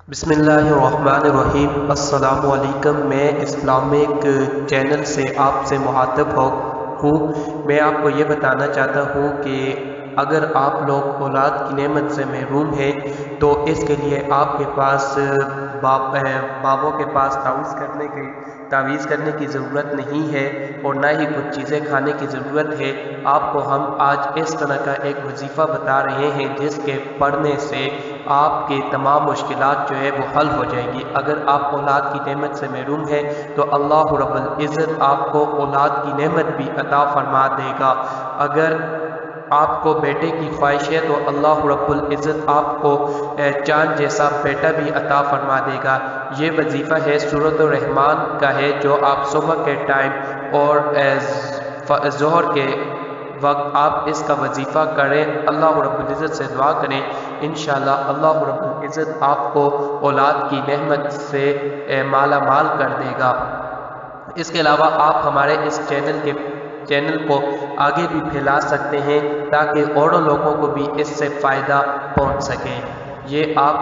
بسم اللہ الرحمن الرحیم۔ السلام علیکم۔ میں اسلامک چینل سے آپ سے مخاطب ہوں۔ میں آپ کو یہ بتانا چاہتا ہوں کہ اگر آپ لوگ اولاد کی نعمت سے محروم ہیں تو اس کے لیے آپ کے پاس باپوں کے پاس تعویذ کرنے کی ضرورت نہیں ہے اور نہ ہی کچھ چیزیں کھانے کی ضرورت ہے۔ آپ کو ہم آج اس طرح کا ایک وظیفہ بتا رہے ہیں جس کے پڑھنے سے آپ کے تمام مشکلات جو ہے وہ حل ہو جائیں گی۔ اگر آپ اولاد کی نعمت سے محروم ہیں تو اللہ رب العزت آپ کو اولاد کی نعمت بھی عطا فرما دے گا۔ اگر آپ کو بیٹے کی خواہش ہے تو اللہ رب العزت آپ کو چاند جیسا بیٹا بھی عطا فرما دے گا۔ یہ وظیفہ ہے سورۃ الرحمن کا ہے، جو آپ صبح کے ٹائم اور ظہر کے وقت آپ اس کا وظیفہ کریں، اللہ رب العزت سے دعا کریں، انشاءاللہ اللہ رب العزت آپ کو اولاد کی نعمت سے مالا مال کر دے گا۔ اس کے علاوہ آپ ہمارے اس چینل کو آگے بھی پھیلا سکتے ہیں تاکہ اور لوگوں کو بھی اس سے فائدہ پہنچ سکے۔ یہ آپ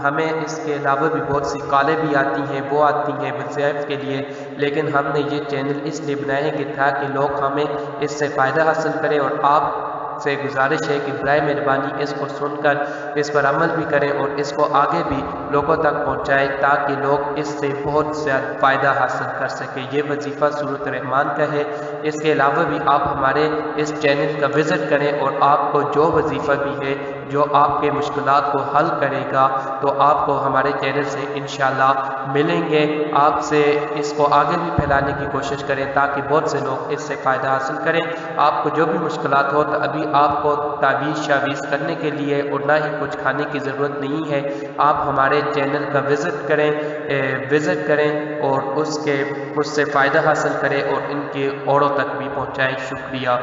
ہمیں اس کے علاوہ بھی بہت سی کالیں بھی آتی ہیں، وہ آتی ہیں وظائف کے لیے، لیکن ہم نے یہ چینل اس لیے بنائے ہیں کہ تاکہ لوگ ہمیں اس سے فائدہ حاصل کریں، اور آپ سے گزارش ہے کہ برائے مہربانی اس کو سن کر اس پر عمل بھی کریں اور اس کو آگے بھی لوگوں تک پہنچائیں تاکہ لوگ اس سے بہت زیادہ فائدہ حاصل کر سکیں۔ یہ وظیفہ سورۃ الرحمن کا ہے۔ اس کے علاوہ بھی آپ ہمارے اس چینل کا وزٹ کریں اور آپ کو جو وظیفہ بھی ہے جو آپ کے مشکلات کو حل کرے گا تو آپ کو ہمارے چینل سے انشاءاللہ ملیں گے۔ آپ سے اس کو آگے بھی پھیلانے کی کوشش کریں تاکہ بہت سے لوگ اس سے فائدہ حاصل کریں۔ آپ کو جو بھی مشکلات ہو تو ابھی آپ کو تعویذ کرنے کے لیے اور نہ ہی کچھ کھانے کی ضرورت نہیں ہے، آپ ہمارے چینل کا وزٹ کریں اور اس سے فائدہ حاصل کریں اور ان کے اوروں تک بھی پہنچائیں۔ شکریہ۔